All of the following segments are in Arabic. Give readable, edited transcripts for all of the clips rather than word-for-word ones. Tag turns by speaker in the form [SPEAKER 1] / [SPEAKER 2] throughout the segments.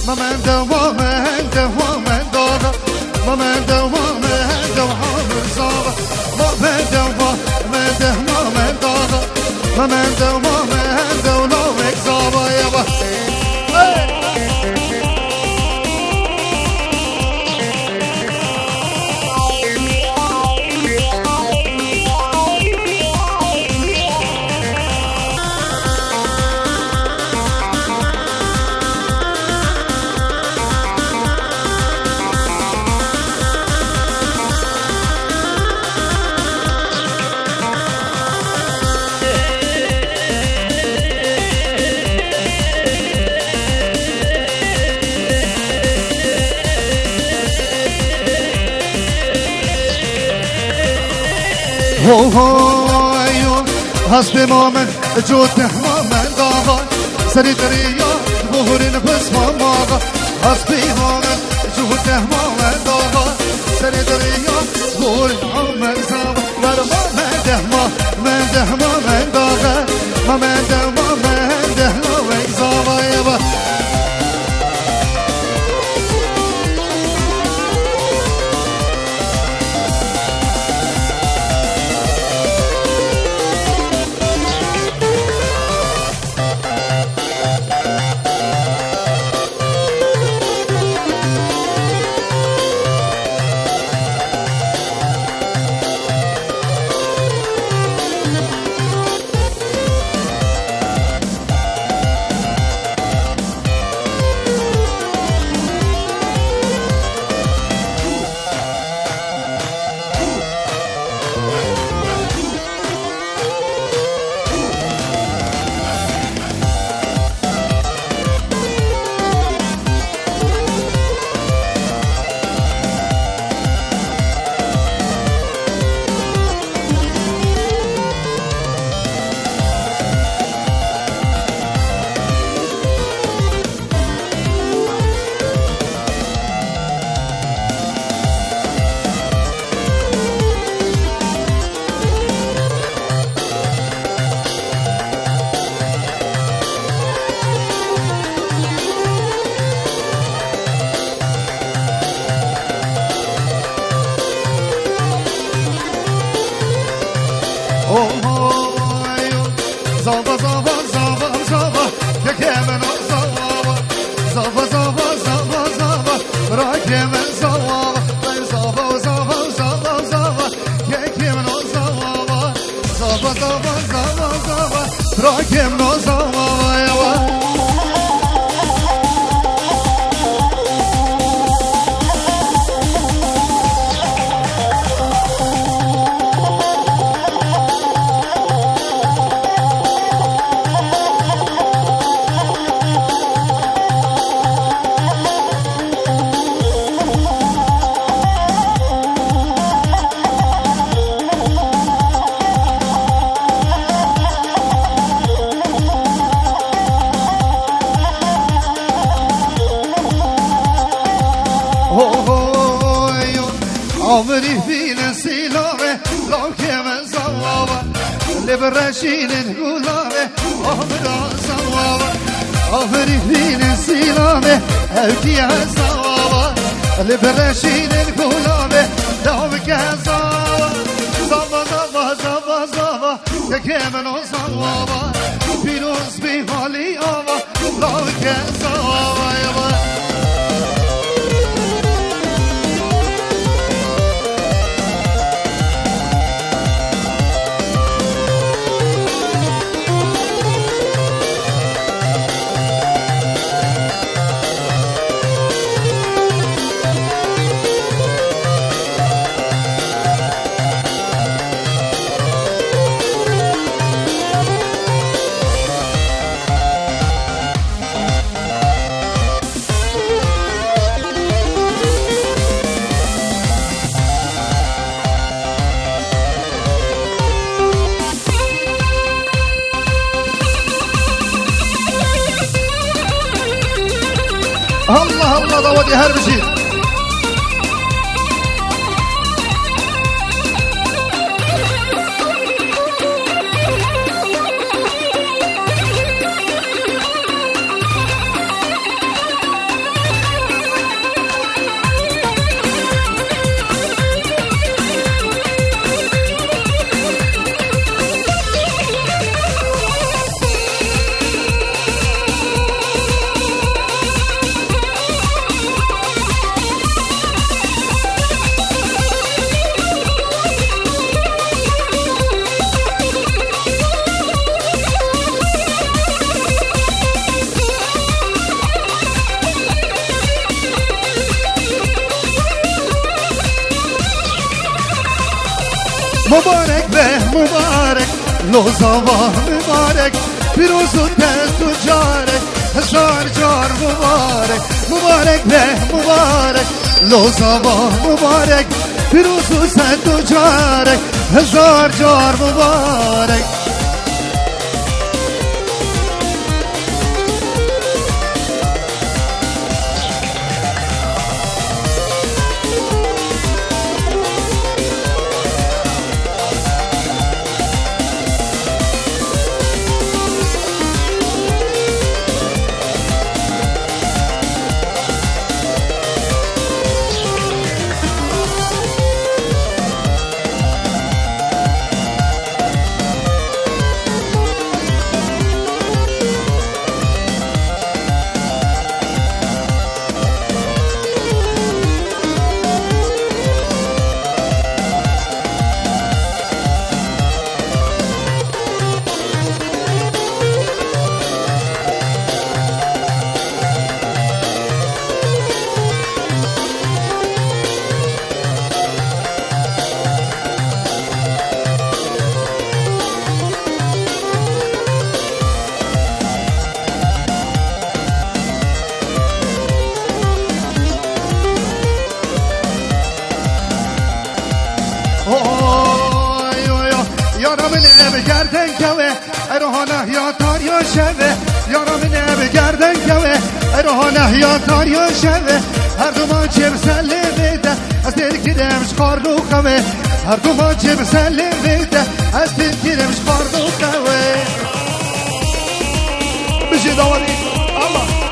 [SPEAKER 1] من داغا من دوام زاغا من داغا من دوام زاغا يابا هو ايون حسب ما من جود ما من داغا سری دریا بخورین پس ما ماغا حسب ما من جود ما من داغا سری دریا بخورین من زاغا بر ما من ده ما من داغا ما من ده ما زاغا یابا زابا زابا زابا زابا يكمن زابا زابا زابا زابا زابا راكمن زابا زابا زابا زابا زابا يكمن زابا زابا زابا زابا زابا راكمن زابا يا عمري فينا سيلامه لوكي من زوابه لبرشين الغلامه عمري زوابه عمري فينا سيلامه لوكي من زوابه لبرشين الغلامه لوكي زوابه زوابه زوابه زوابه زوابه يكي من زوابه بيروز بيهالي آبه لوكي زوابه يبا الله الله ضوضي هربشي مبارک به مبارک لوزاوا مبارک پیروز و تست و جارک هزار جار مبارک مبارک به مبارک لوزاوا مبارک پیروز و ست و جارک هزار جار مبارک بگردن کوه ارهانه یا تار یا شوه یارم اینه بگردن کوه ارهانه یا تار یا شوه هر دو ما چه بسله بیده از دل گیرمش خاردو خوه هر دو ما چه بسله بیده از دل گیرمش خاردو خوه بشه داوری الله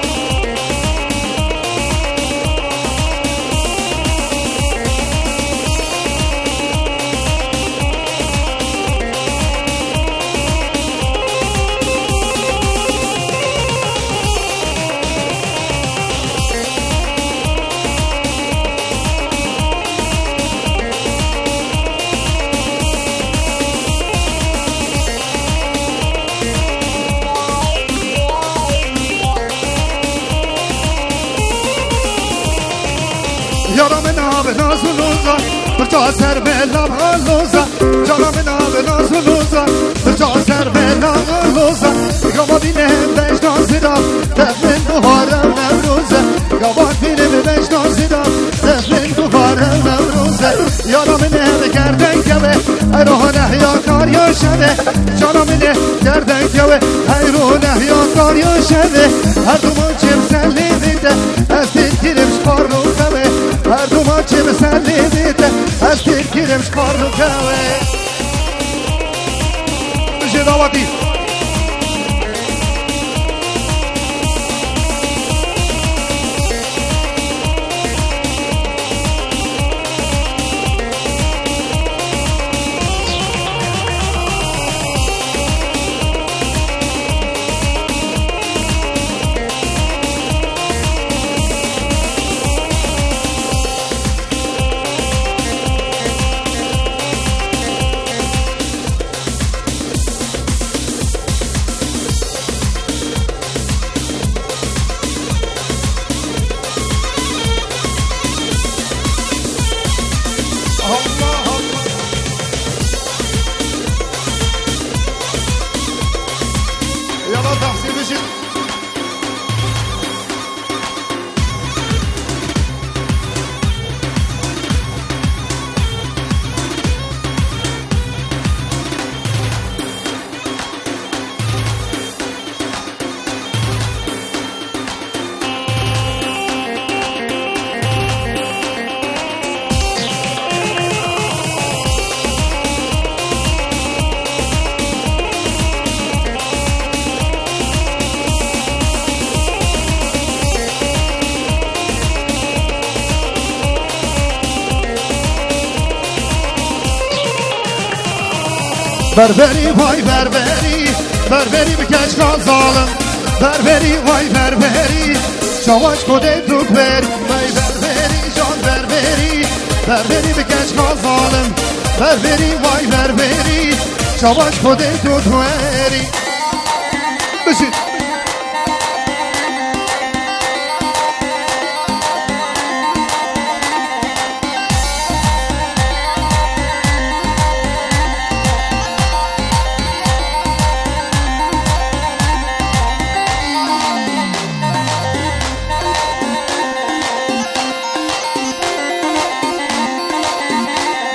[SPEAKER 1] یارم ناب ناز و نوزا برجا سر بلام لوزا یارم ناب ناز و نوزا برجا سر بلام لوزا گاوا بینم بهش نازیدم دفن دوهارم نوروزه گاوا بینم بهش نازیدم دفن دوهارم نوروزه یارم نه گردن کوه ایرونه یا کار یا شده جانم نه گردن کوه ایرونه یا کار یا شده هر دو ما چه مسلی بیده از دل گیرمش کار رو کوه هر دو ما چه مسلی بیده از دل گیرمش کار رو کوه بشه دعوتی بربری وای بربری بربری بکش کن ظالم بربری وای بربری شواش کده دوک بری وای بربری جان بربری بربری بکش کن ظالم بربری وای بربری شواش کده دوک بری بشید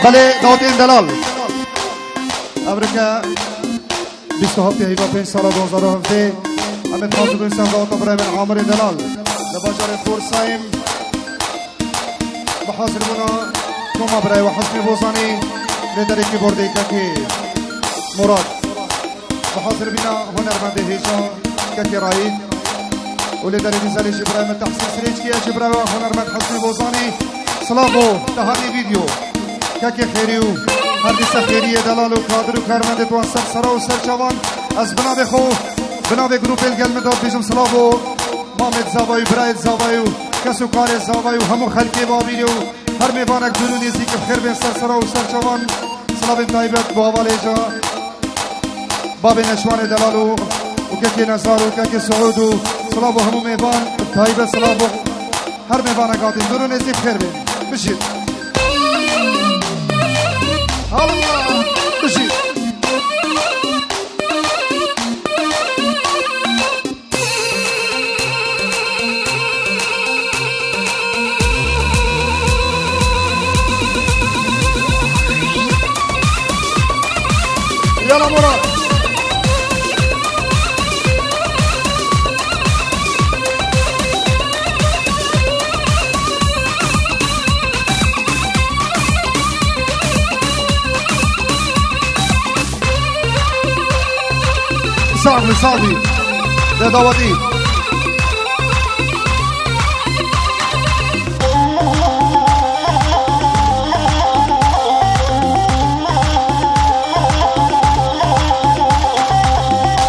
[SPEAKER 1] بله داوود دلال ابرکه 27 هیوا 5 سال 2017 همه تازه بینسان داوود برای من عامر دلال لباجار فورسایم بحاصل بنا توما برای و حسن بوزانی لدری کی بردی که مراد بحاصل بنا هنرمند هیجان که رایید ولدری نزالی جبرای من تحسین سریج کیا جبرای و هنرمند حسن بوزانی سلامو تهانی ویدیو که خیریو هر دیسا خیریه دلال و قادر و کارمند تو سر سرا و سر چوان از بناب خو بناب گروپ الگل مداد بیجم سلامو مامد زاوایو برایت زاوایو کسو کار زاوایو همو خلقی بابیلیو هر میوانک دونو نیزی که خیر بین سر سرا و سر چوان سلام طایبت با حوالی جا باب نشوان دلالو و که نزار و که سعودو سلام و همو میوان طایبت سلام و هر میوانک آتین دونو نیزی خیر بین بشید الله بشید يلا مراد صاحبي صاحبي ده داودي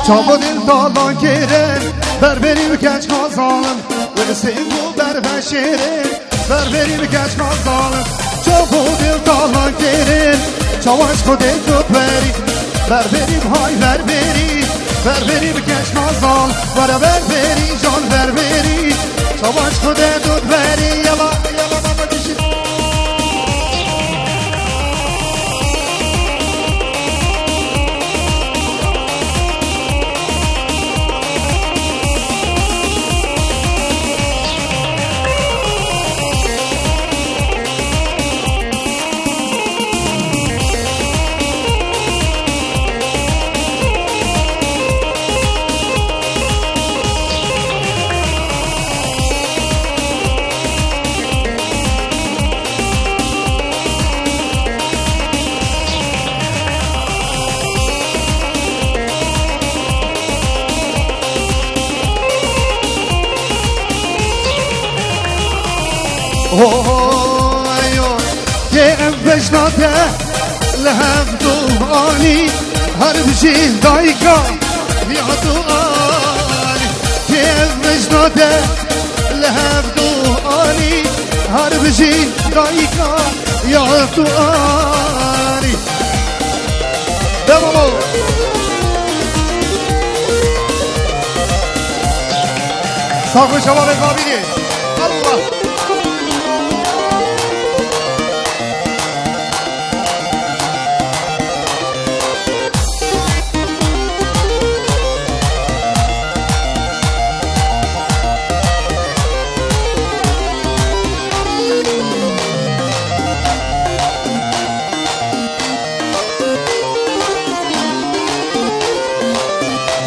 [SPEAKER 1] چابو دل دالان کرن بر بریم کچ کازالم و سنگو بر بشیرن بر بریم کچ کازالم چابو دل دالان کرن چاواش خودت تو بری بر بریم های بر بری بر بریم کچ کازال بر بری جان بر بری چاواش خودت تو بری یلا یلا بابا کشید اوه که بجناته لهم دوانی هر بجی دایکا یا دوانی که بجناته لهم دوانی هر بجی دایکا یا دوانی بابا صاحب شباب قابلی الله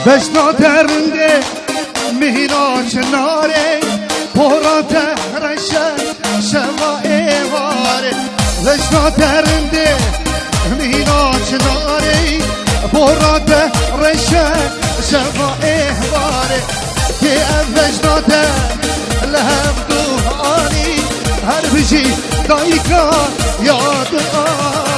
[SPEAKER 1] بشنا درنده مینا چناره پورات رشه شما ایواره بشنا درنده مینا چناره پورات رشه شما ایواره که بشنا لهم دوانی هر بجی دایکا یا دوانی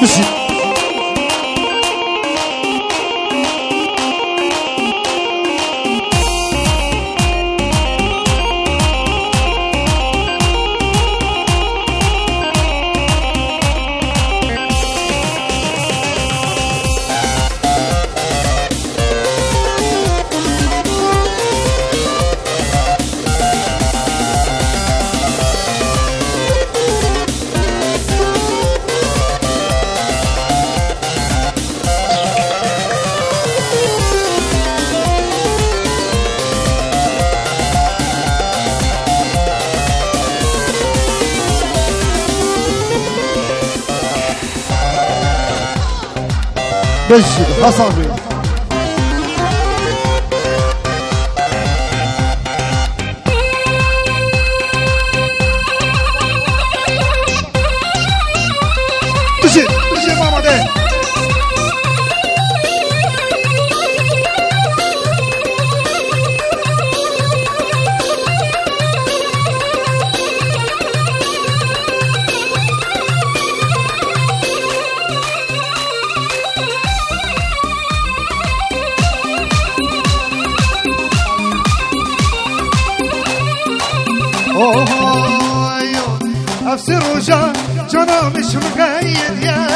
[SPEAKER 1] مشي بشر حصل بي بشر ماما ده افسي رجع جانا مش مقيد يا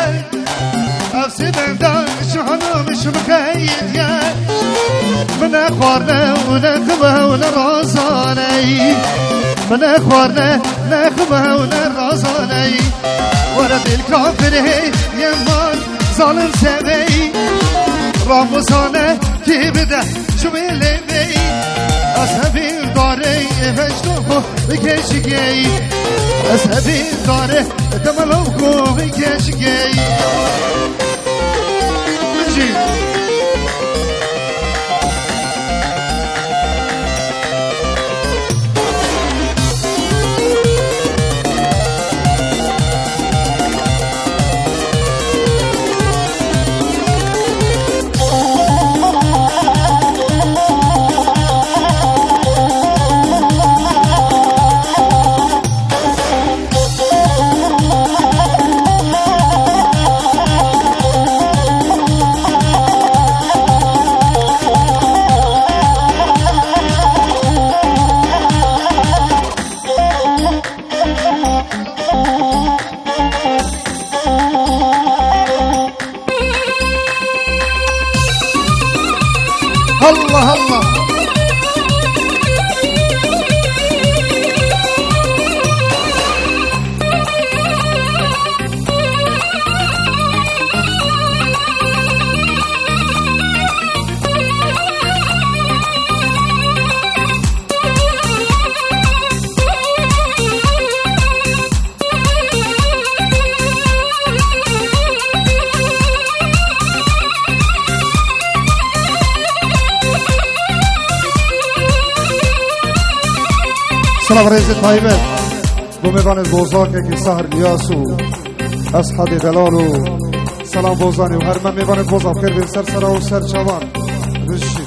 [SPEAKER 1] افسي بندان جانا مش مقيد يا من اخوارنا ونخبه ونرازاني من اخوارنا نخبه ونرازاني ورد الكافر يمان ظالم سبي رمضانه كي بده جميل بي أصحابي داري فجدوه بكشكي أصحابي داري تملوكو بكشكي نجي الله الله سلام رئيس طيبة بوميبان البوزاك كي سهر الياسو أصحاب دلالو سلام بوزاني وهرمان ميبان البوزاك خير بين سر سرا وسر شوان رشي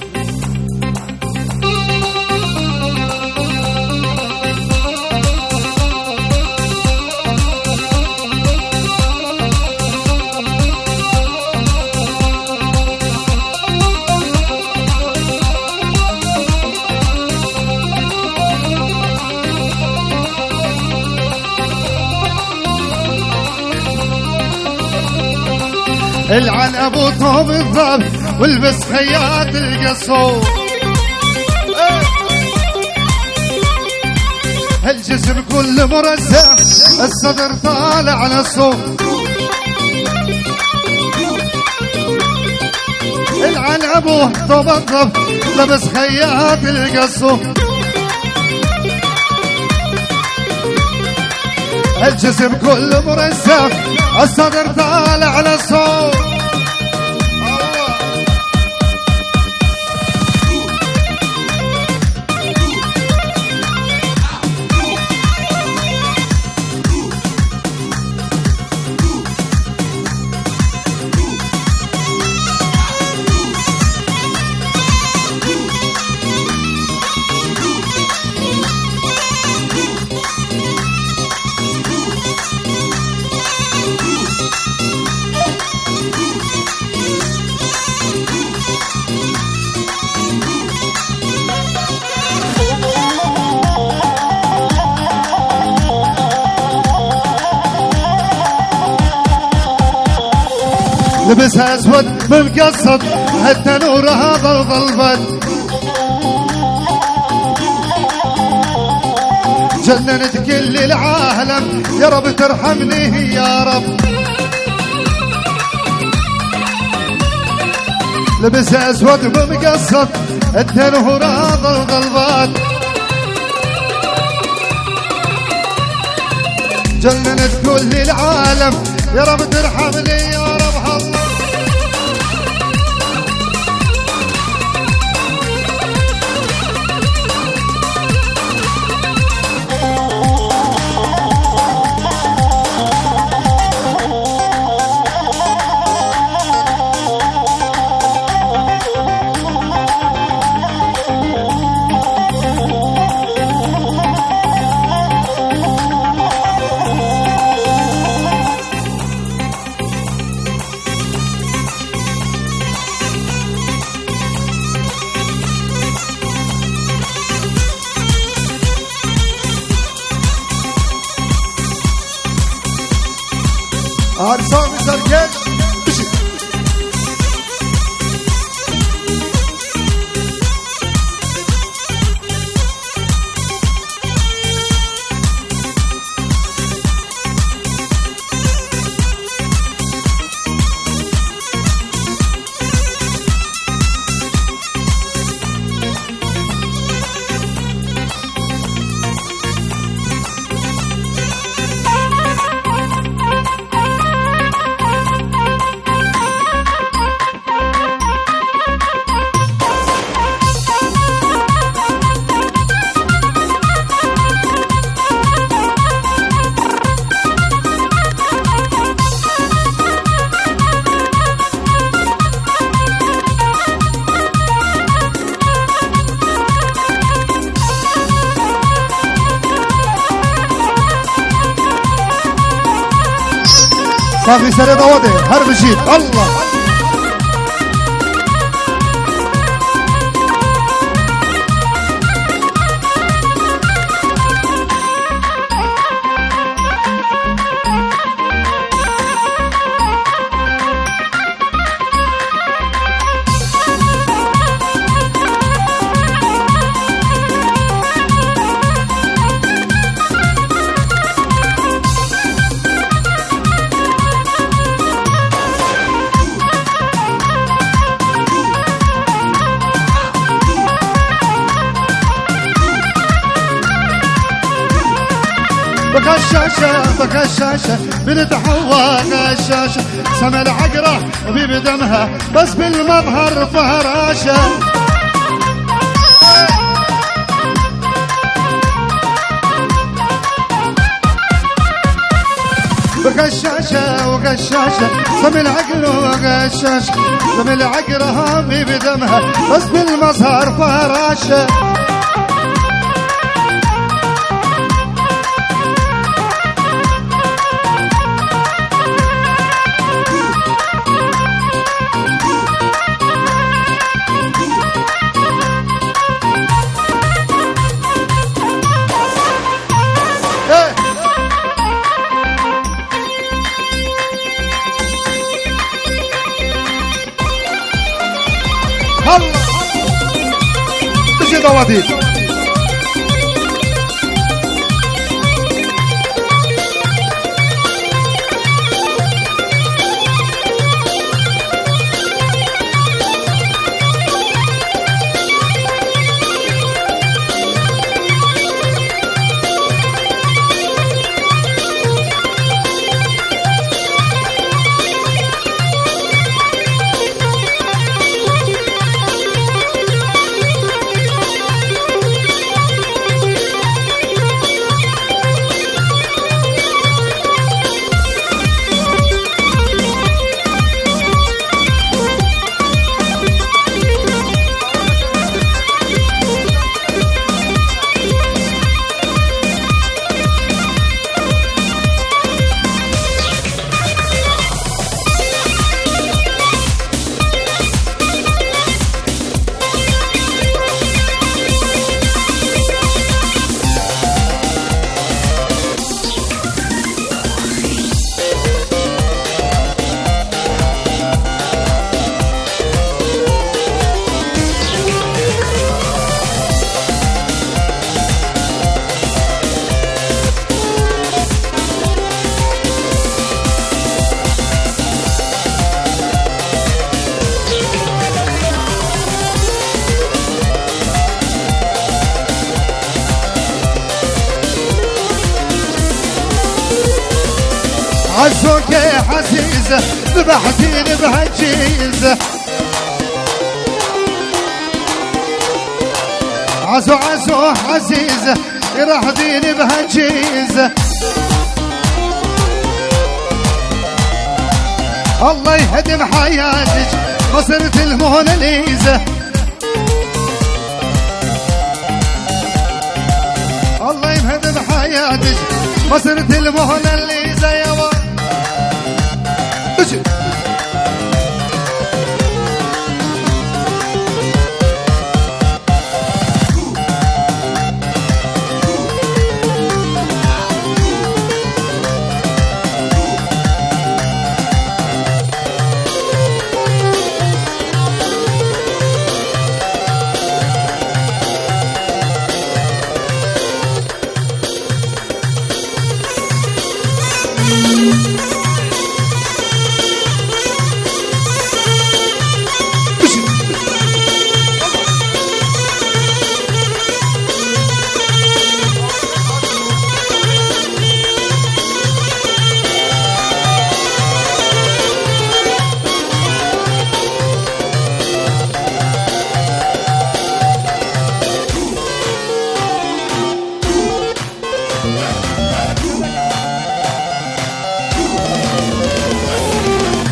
[SPEAKER 1] العن ابو طوب الضب والبس خياط القصور الجسم كله مرزع الصدر طالع على الصوت العن ابو طوب الضب لبس خياط القصور الجسم كله مرزع الصدر طالع على الصوت لبسها اسود مقصد حتى نورها ضلبت. جننت كل العالم يا رب ترحمني يا رب. لبسها اسود مقصد حتى نورها ضلبت. جننت كل العالم يا رب ترحمني يا رب. الله عرسان سركش صافي سريع ضوادي هرب جيب الله. بكى الشاشة بنتحوق الشاشة سما العقرة بدمها بس بالمظهر فراشة. بكى الشاشة وقشاشة سما العقرة وقشاشة سما العقرة بدمها بس بالمظهر فراشة. الله بشي ضواديد عزوك يا عزيزة ذبحتيني بهالجيزة عزو عزو عزيزة يرحبيني بهالجيزة الله يهدم حياتك مصرت الموناليزا الله يهدم حياتك مصرت الموناليزا يا ولد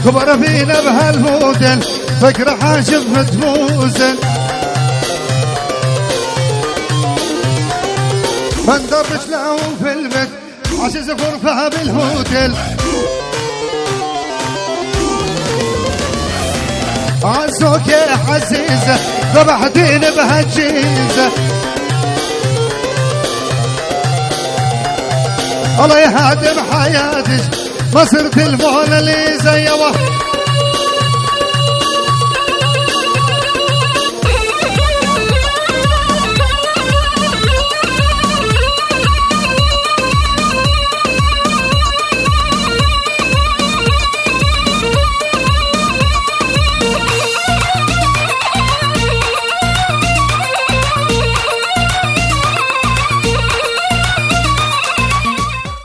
[SPEAKER 1] كبر فينا بهالمودل فكرة حاجب متموزن بندرج له في البيت عجز غرفة بالهوتل عزوك يا عزيزة ذبحتيني بهالجيزة الله يهدم حياتك مصرت الموناليزا يا